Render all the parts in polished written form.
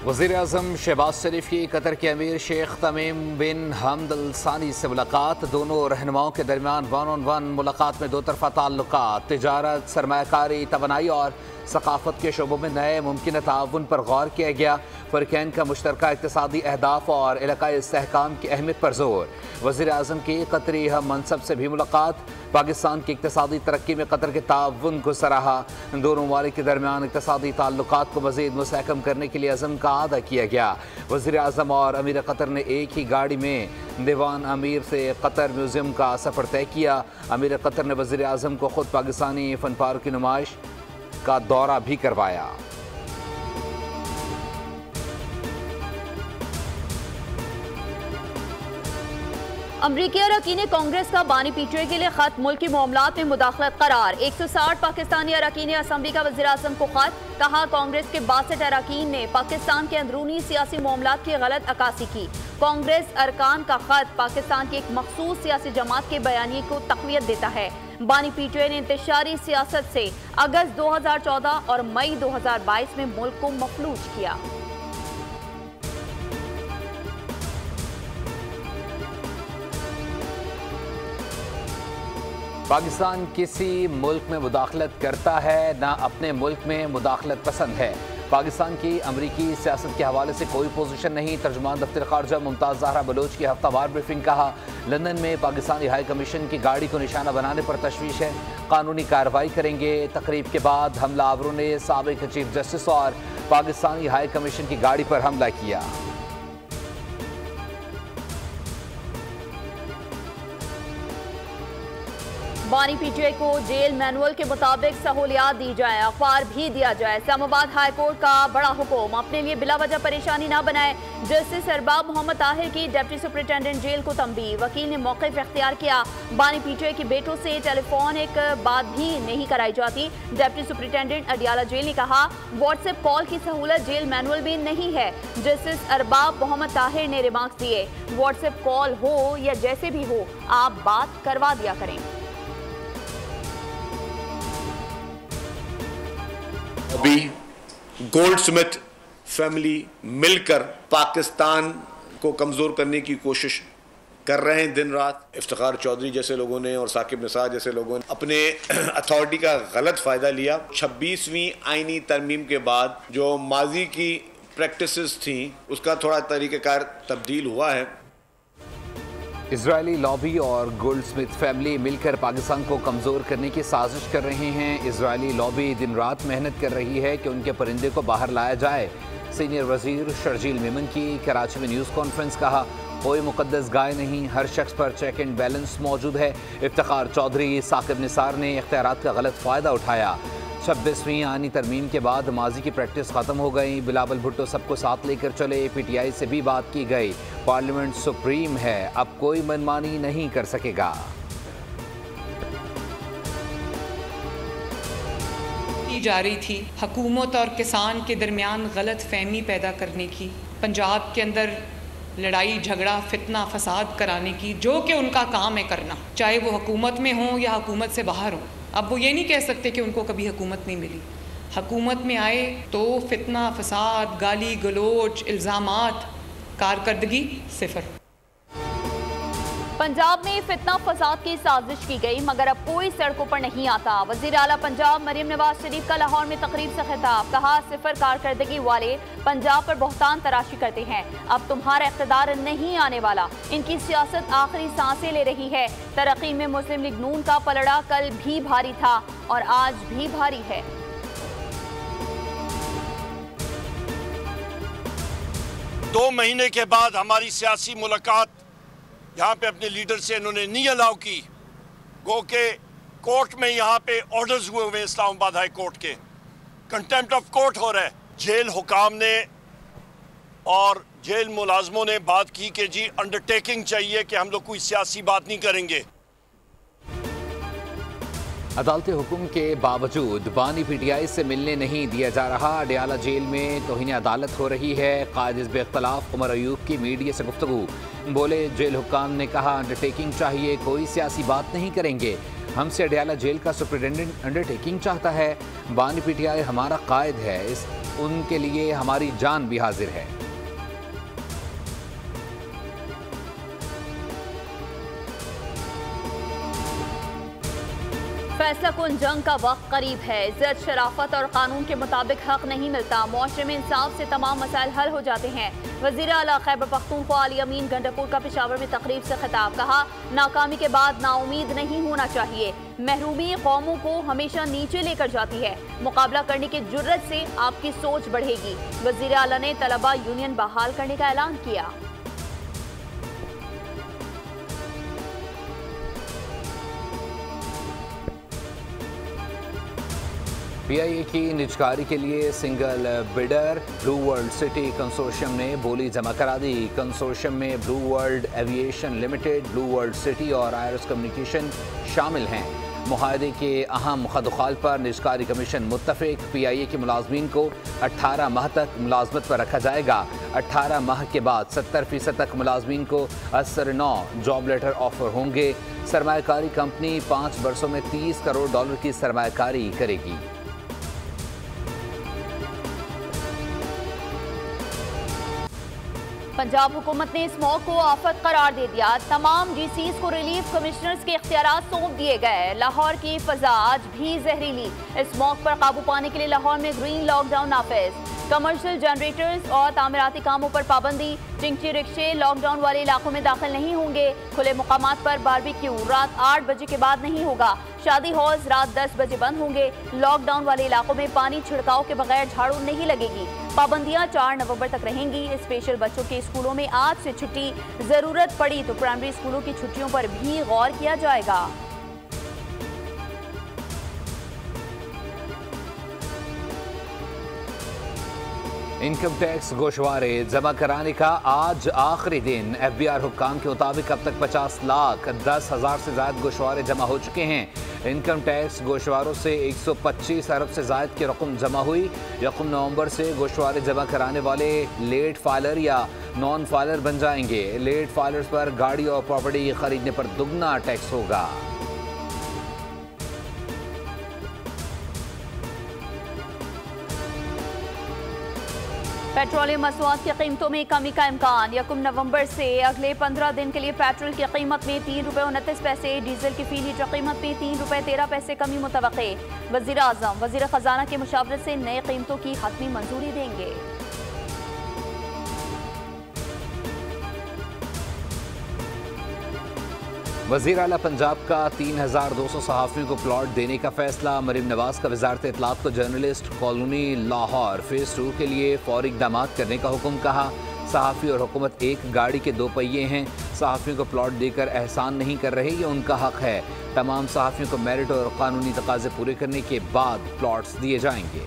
वज़ीर-ए-आज़म शहबाज शरीफ की कतर के अमीर शेख तमीम बिन हमद अल सानी से मुलाकात। दोनों रहनुमाओं के दरमियान 1-on-1 मुलाकात में दो तरफ़ा ताल्लुकात, तिजारत, सरमायाकारी, तवानाई और सकाफत के शोबों में नए मुमकिन ताउन पर गौर किया गया। फ़रीक़ैन का मुश्तरका इक़्तिसादी अहदाफ और इलाक़ाई इस्तेहकाम की अहमियत पर जोर। वज़ीर-ए-आज़म की कतरी हम मनसब से भी मुलाकात। पाकिस्तान की इक़्तिसादी तरक्की में कतर के ताउन को सराहा। दोनों ममालिक के दरमियान इक़्तिसादी ताल्लुकात को मज़ीद मुस्तहकम करने के लिए अज़म का अदा किया गया। वज़ीर-ए-आज़म और अमीर कतर ने एक ही गाड़ी में दीवान अमीर से कतर म्यूज़ियम का सफ़र तय किया। अमीर कतर ने वज़ीर-ए-आज़म को ख़ुद पाकिस्तानी फ़नपारों की नुमाइश का दौरा भी करवाया। अमरीकी अरकान कांग्रेस का बानी पीटीआई के लिए खत, मुल्की मामलात में मुदाखलत करार। 160 पाकिस्तानी अरकान असम्बली का वज़ीर-ए-आज़म को खत, कहा कांग्रेस के 62 अरकान ने पाकिस्तान के अंदरूनी सियासी मामलात की गलत अक्कासी की। कांग्रेस अरकान का खत पाकिस्तान की एक मखसूस सियासी जमात के बयानी को तक़वियत देता है। बानी पीटीआई ने इंतशारी सियासत से अगस्त 2014 और मई 2022 में मुल्क को मफलूज किया। पाकिस्तान किसी मुल्क में मुदाखलत करता है ना अपने मुल्क में मुदाखलत पसंद है। पाकिस्तान की अमरीकी सियासत के हवाले से कोई पोजीशन नहीं। तर्जुमान दफ्तर खारजा मुमताज़ ज़हरा बलोच की हफ्तावार ब्रीफिंग। कहा, लंदन में पाकिस्तानी हाई कमीशन की गाड़ी को निशाना बनाने पर तशवीश है, कानूनी कार्रवाई करेंगे। तकरीब के बाद हमलावरों ने साबिक चीफ जस्टिस और पाकिस्तानी हाई कमीशन की गाड़ी पर हमला किया। बानी पीटीआई को जेल मैनुअल के मुताबिक सहूलियात दी जाए, अखबार भी दिया जाए। इस्लामाबाद हाई कोर्ट का बड़ा हुक्म, अपने लिए बिला वजह परेशानी न बनाए। जस्टिस अरबाब मोहम्मद ताहिर की डिप्टी सुपरिटेंडेंट जेल को तंबीह, वकील ने मौक़िफ़ इख्तियार किया। बानी पीटीआई के बेटों से टेलीफोनिक बात भी नहीं कराई जाती। डिप्टी सुपरिटेंडेंट अडियाला जेल ने कहा, व्हाट्सएप कॉल की सहूलत जेल मैनुअल में नहीं है। जस्टिस अरबाब मोहम्मद ताहिर ने रिमार्क्स दिए, व्हाट्सएप कॉल हो या जैसे भी हो, आप बात करवा दिया करें। अभी गोल्डस्मिथ फैमिली मिलकर पाकिस्तान को कमज़ोर करने की कोशिश कर रहे हैं दिन रात। इफ्तिखार चौधरी जैसे लोगों ने और साकिब निसार जैसे लोगों ने अपने अथॉरिटी का गलत फ़ायदा लिया। 26वीं आईनी तरमीम के बाद जो माजी की प्रैक्टिसेस थी उसका थोड़ा तरीक़ाकार तब्दील हुआ है। इजरायली लॉबी और गोल्डस्मिथ फैमिली मिलकर पाकिस्तान को कमज़ोर करने की साजिश कर रहे हैं। इजरायली लॉबी दिन रात मेहनत कर रही है कि उनके परिंदे को बाहर लाया जाए। सीनियर वजीर शर्जील मेमन की कराची में न्यूज़ कॉन्फ्रेंस। कहा, कोई मुकद्दस गाय नहीं, हर शख्स पर चेक एंड बैलेंस मौजूद है। इफ्तिखार चौधरी, साकिब निसार ने इख्तियारात का गलत फ़ायदा उठाया। 26वीं आनी तरमीम के बाद माजी की प्रैक्टिस ख़त्म हो गई। बिलावल भुट्टो सबको साथ लेकर चले। पीटीआई से भी बात की गई। पार्लियामेंट सुप्रीम है, अब कोई मनमानी नहीं कर सकेगा। की जा रही थी हुकूमत और किसान के दरमियान गलत फहमी पैदा करने की, पंजाब के अंदर लड़ाई झगड़ा फितना फसाद कराने की, जो कि उनका काम है करना, चाहे वो हुकूमत में हो या हुकूमत से बाहर हो। अब वो ये नहीं कह सकते कि उनको कभी हुकूमत नहीं मिली। हुकूमत में आए तो फितना फसाद, गाली गलोच, इल्ज़ामात, कारकर्दगी सिफर। पंजाब में फितना फसाद की साजिश की गई, मगर अब कोई सड़कों पर नहीं आता। वज़ीर आला पंजाब मरियम नवाज शरीफ का लाहौर में तकरीब से खिताब। कहा, सिफर कारकर्दगी वाले पंजाब पर बहुतान तराशी करते हैं, अब तुम्हारा इक़्तिदार नहीं आने वाला। इनकी सियासत आखिरी सांसें ले रही है। तरक्की में मुस्लिम लीग नून का पलड़ा कल भी भारी था और आज भी भारी है। 2 महीने के बाद हमारी सियासी मुलाकात यहाँ पे अपने लीडर से इन्होंने नहीं अलाउ की। गो के कोर्ट में यहाँ पे ऑर्डर्स हुए हुए इस्लामाबाद हाई कोर्ट के, कंटेम्प्ट ऑफ कोर्ट हो रहा है। जेल हुकाम ने और जेल मुलाजमों ने बात की कि जी अंडरटेकिंग चाहिए कि हम लोग कोई सियासी बात नहीं करेंगे। अदालती हुक्म के बावजूद बानी पीटीआई से मिलने नहीं दिया जा रहा। अडियाला जेल में तौहीन अदालत हो रही है। कायद हिज़्ब इख्तिलाफ उमर अयूब की मीडिया से गुफ्तगू। बोले, जेल हुक्काम ने कहा अंडरटेकिंग चाहिए, कोई सियासी बात नहीं करेंगे। हमसे अडयाला जेल का सुप्रिटेंडेंट अंडरटेकिंग चाहता है। बानी पीटीआई हमारा कायद है, उनके लिए हमारी जान भी हाजिर है। फैसला कुन जंग का वक्त करीब है। इज्जत, शराफत और कानून के मुताबिक हक नहीं मिलता। मुआशरे में इंसाफ से तमाम मसाइल हल हो जाते हैं। वज़ीर आला खैबर पख्तूनख्वा अली अमीन गंडरपुर का पेशावर में तकरीब से खिताब। कहा, नाकामी के बाद नाउमीद नहीं होना चाहिए। महरूमी कौमों को हमेशा नीचे लेकर जाती है। मुकाबला करने की जुर्रत से आपकी सोच बढ़ेगी। वज़ीर आला ने तलबा यूनियन बहाल करने का ऐलान किया। पीआईए की निजकारी के लिए single bidder blue world city consortium ने बोली जमा करा दी। कंसोर्शियम में blue world aviation limited, blue world city और आयरस कम्युनिकेशन शामिल हैं। मुआहदे के अहम खदखाल पर निजकारी कमीशन मुत्तफिक। पीआईए के मुलाजमीन को 18 माह तक मुलाजमत पर रखा जाएगा। 18 माह के बाद 70% तक मुलाजमीन को असर 9 जॉब लेटर ऑफर होंगे। सरमायाकारी कंपनी 5 बरसों में $30 करोड़ की सरमायाकारी करेगी। पंजाब हुकूमत ने स्मॉग को आफत करार दे दिया। तमाम डीसीज को रिलीफ कमिश्नर्स के इख्तियारात सौंप दिए गए। लाहौर की फजा आज भी जहरीली। स्मॉग पर काबू पाने के लिए लाहौर में ग्रीन लॉकडाउन नाफिज। कमर्शियल जनरेटर्स और तामीराती कामों पर पाबंदी। चिंची रिक्शे लॉकडाउन वाले इलाकों में दाखिल नहीं होंगे। खुले मुकामात पर बारबेक्यू रात 8 बजे के बाद नहीं होगा। शादी हॉल्स रात 10 बजे बंद होंगे। लॉकडाउन वाले इलाकों में पानी छिड़काव के बगैर झाड़ू नहीं लगेगी। पाबंदियां 4 नवंबर तक रहेंगी। स्पेशल बच्चों के स्कूलों में आज से छुट्टी। जरूरत पड़ी तो प्राइमरी स्कूलों की छुट्टियों पर भी गौर किया जाएगा। इनकम टैक्स गोशवारे जमा कराने का आज आखिरी दिन। FBI हुक्काम के मुताबिक अब तक 50,10,000 से ज्यादा गोशवारे जमा हो चुके हैं। इनकम टैक्स गोशवारों से 125 अरब से ज्यादा की रकम जमा हुई। 1 नवंबर से गोशवारे जमा कराने वाले लेट फाइलर या नॉन फाइलर बन जाएंगे। लेट फाइलर्स पर गाड़ी और प्रॉपर्टी खरीदने पर दुगना टैक्स होगा। पेट्रोलियम मसनूआत की कीमतों में कमी का इम्कान। 1 नवंबर से अगले 15 दिन के लिए पेट्रोल की कीमत में ₹3.29, डीजल की फी लीटर कीमत में ₹3.13 कमी मुतवक्के। वज़ीर आज़म वज़ीर ख़जाना की मुशावरत से नए कीमतों की हतमी मंजूरी देंगे। वज़ीर आला पंजाब का 3,200 सहाफ़ियों को प्लॉट देने का फैसला। मरीम नवाज का वज़ारत इत्तलात को जर्नलिस्ट कॉलोनी लाहौर फ़ेज़ 2 के लिए फौरी इक़दामात करने का हुक्म। कहा, सहाफ़ी और हुकूमत एक गाड़ी के 2 पहिए हैं। सहाफ़ियों को प्लॉट देकर एहसान नहीं कर रहे, ये उनका हक़ है। तमाम सहाफ़ियों को मेरिट और कानूनी तकाज़े पूरे करने के बाद प्लॉट्स दिए जाएंगे।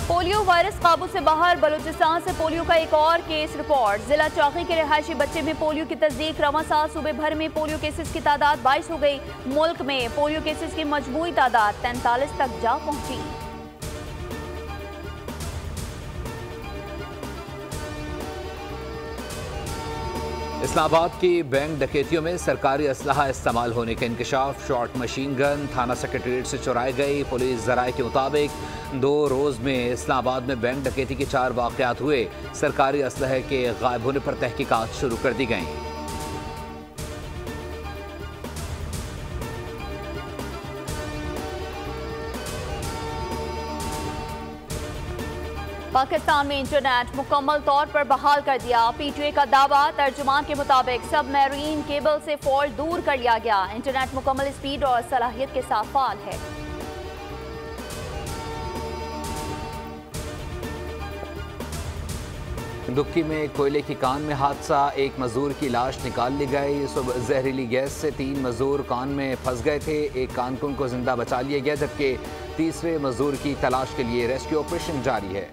पोलियो वायरस काबू से बाहर। बलूचिस्तान से पोलियो का एक और केस रिपोर्ट। जिला चौकी के रिहायशी बच्चे में पोलियो की तस्दीक। रवां साल सूबे भर में पोलियो केसेस की तादाद 22 हो गई। मुल्क में पोलियो केसेस की मजमूई तादाद 43 तक जा पहुंची। इस्लामाबाद की बैंक डकैतियों में सरकारी असलहा इस्तेमाल होने का इंकशाफ। शॉर्ट मशीन गन थाना सेक्रेटरीट से चुराई गई। पुलिस ज़राए के मुताबिक 2 रोज़ में इस्लामाबाद में बैंक डकैती के 4 वाक़यात हुए। सरकारी असलहे के गायब होने पर तहकीकात शुरू कर दी गई। पाकिस्तान में इंटरनेट मुकम्मल तौर पर बहाल कर दिया। पीटीआई का दावा। तर्जुमान के मुताबिक सबमरीन केबल से फॉल्ट दूर कर लिया गया। इंटरनेट मुकम्मल स्पीड और सलाहियत के साथ फाल है। दुक्की में कोयले की कान में हादसा। एक मजदूर की लाश निकाल ली गई। सुबह जहरीली गैस से 3 मजदूर कान में फंस गए थे। एक कारकुन को जिंदा बचा लिया गया, जबकि तीसरे मजदूर की तलाश के लिए रेस्क्यू ऑपरेशन जारी है।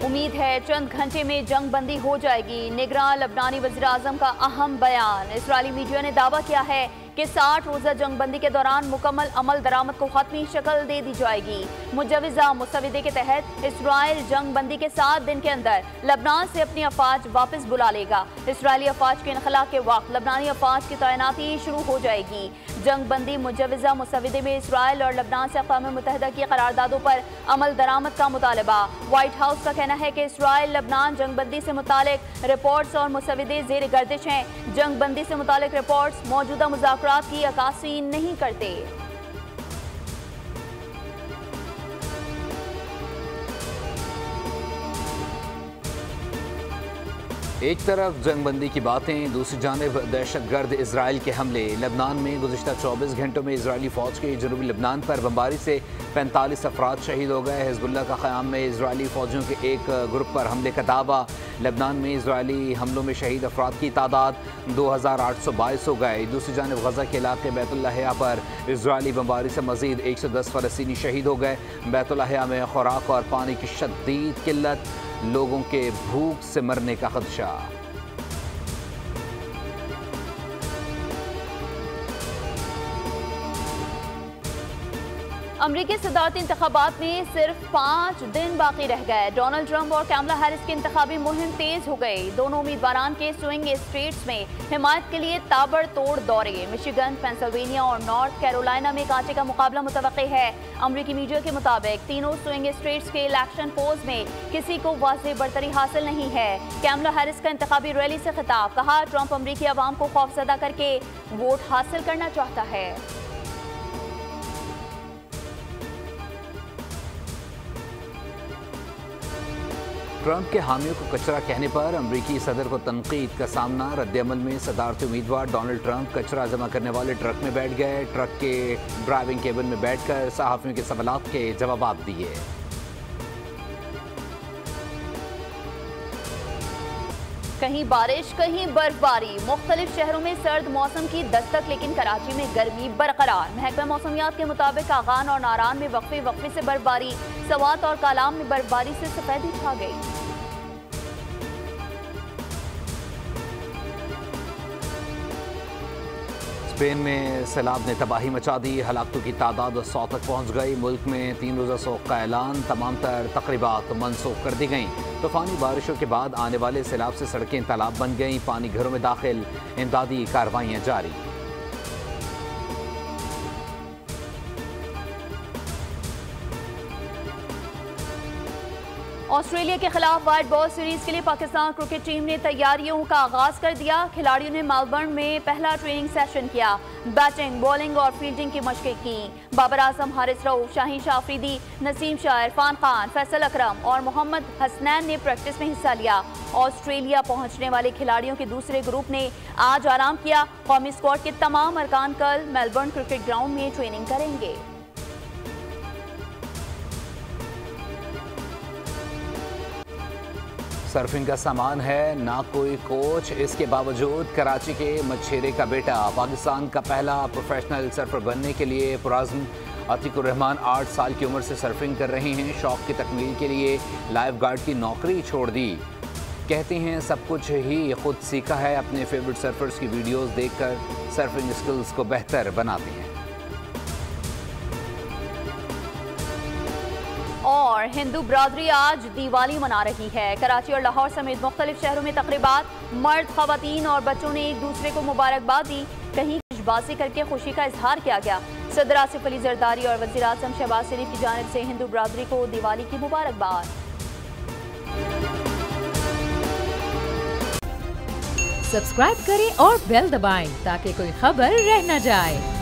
उम्मीद है चंद घंटे में जंग बंदी हो जाएगी। निगरान लबनानी वज़ीर आज़म का अहम बयान। इस्राएली मीडिया ने दावा किया है कि 60 रोज़ा जंगबंदी के दौरान मुकम्मल अमल दरामद को हतमी शक्ल दे दी जाएगी। मुजव्वज़ा मुसविदे के तहत इसराइल जंगबंदी के 7 दिन के अंदर लबनान से अपनी अफवाज वापस बुला लेगा। इसराइली अफवाज के इनखला के वक्त लबनानी अफवाज की तैनाती शुरू हो जाएगी। जंगबंदी मुजव्वज़ा मुसविदे में इसराइल और लबनान से अक़वाम मुत्तहिदा की करारदादों पर अमल दरामद का मुतालबा। व्हाइट हाउस का कहना है कि इसराइल लबनान जंगबंदी से मुतालिक रिपोर्ट्स और मुसविदे ज़ेर गर्दिश हैं। जंगबंदी से मुतालिक रिपोर्ट्स मौजूदा मुज़ाकरात की अक्कासी नहीं करते। एक तरफ जंगबंदी की बातें, दूसरी जानिब दहशतगर्द इसराइल के हमले। लबनान में गुज़िश्ता 24 घंटों में इसराइली फ़ौज के जनूबी लबनान पर बमबारी से 45 अफराद शहीद हो गए। हिज़्बुल्लाह का क़याम में इसराइली फ़ौजियों के एक ग्रुप पर हमले का दावा। लबनान में इसराइली हमलों में शहीद अफराद की तादाद 2822 हो गए। दूसरी जानिब गज़ा के इलाके बैतुल लाहिया पर इसराइली बमबारी से मज़ीद 110 फ़लस्तीनी शहीद हो गए। बैतुल लाहिया में खुराक और पानी की शदीद किल्लत, लोगों के भूख से मरने का खदशा। अमरीकी सदारती इंतखाबात में सिर्फ 5 दिन बाकी रह गए। डोनाल्ड ट्रंप और कैमला हैरिस की इंतखाबी मुहिम तेज हो गई। दोनों उम्मीदवारान के स्विंग स्टेट्स में हिमायत के लिए ताबड़तोड़ दौरे। मिशिगन, पेंसिल्वेनिया और नॉर्थ कैरोलिना में कांटे का मुकाबला मुतवक्की है। अमरीकी मीडिया के मुताबिक तीनों स्विंग स्टेट्स के इलेक्शन पोल्स में किसी को वाज़ेह बढ़तरी हासिल नहीं है। कैमला हैरिस का इंतखाबी रैली से खिताब, कहा ट्रंप अमरीकी अवाम को खौफजदा करके वोट हासिल करना चाहता है। ट्रंप के हामियों को कचरा कहने पर अमरीकी सदर को तनकीद का सामना। रद्दअमल में सदारती उम्मीदवार डोनाल्ड ट्रंप कचरा जमा करने वाले ट्रक में बैठ गए। ट्रक के ड्राइविंग केबिन में बैठकर सहाफ़ियों के सवालात के जवाब दिए। कहीं बारिश, कहीं बर्फबारी। मुख्तलिफ शहरों में सर्द मौसम की दस्तक, लेकिन कराची में गर्मी बरकरार। महकमा मौसमियात के मुताबिक आगान और नारान में वक्फे से बर्फबारी। सवात और कालाम में बर्फबारी से सफेदी छा गई। स्पेन में सैलाब ने तबाही मचा दी। हलाकतों की तादाद 100 तक पहुँच गई। मुल्क में 3 रोज़ा सोग का ऐलान। तमाम तर तकरीबात मनसूख कर दी गईं। तूफ़ानी बारिशों के बाद आने वाले सैलाब से सड़कें तालाब बन गईं। पानी घरों में दाखिल, इमदादी कार्रवाइयाँ जारी। ऑस्ट्रेलिया के खिलाफ व्हाइट बॉल सीरीज के लिए पाकिस्तान क्रिकेट टीम ने तैयारियों का आगाज कर दिया। खिलाड़ियों ने मेलबर्न में पहला ट्रेनिंग सेशन किया। बैटिंग, बॉलिंग और फील्डिंग की मशकें की। बाबर आजम, हारिस रऊफ, शाहीन शाह अफरीदी, नसीम शाह, इरफान खान, फैसल अकरम और मोहम्मद हसनैन ने प्रैक्टिस में हिस्सा लिया। ऑस्ट्रेलिया पहुंचने वाले खिलाड़ियों के दूसरे ग्रुप ने आज आराम किया। कौमी स्क्वाड के तमाम अरकान कल मेलबर्न क्रिकेट ग्राउंड में ट्रेनिंग करेंगे। सर्फिंग का सामान है, ना कोई कोच। इसके बावजूद कराची के मच्छेरे का बेटा पाकिस्तान का पहला प्रोफेशनल सर्फर बनने के लिए पुराज़्म। अतीकुर रहमान 8 साल की उम्र से सर्फिंग कर रहे हैं। शौक़ की तकमील के लिए लाइफ गार्ड की नौकरी छोड़ दी। कहते हैं सब कुछ ही खुद सीखा है। अपने फेवरेट सर्फर्स की वीडियोस देखकर सर्फिंग स्किल्स को बेहतर बनाते हैं। और हिंदू बरादरी आज दिवाली मना रही है। कराची और लाहौर समेत मुख्तलिफ शहरों में तकरीबात। मर्द, खवातीन और बच्चों ने एक दूसरे को मुबारकबाद दी। कहीं खुशबाजी करके खुशी का इजहार किया गया। सदर आसिफ अली जरदारी और वज़ीर आज़म शहबाज शरीफ की जानिब से हिंदू बरादरी को दिवाली की मुबारकबाद। सब्सक्राइब करें और बेल दबाएं ताकि कोई खबर रह न जाए।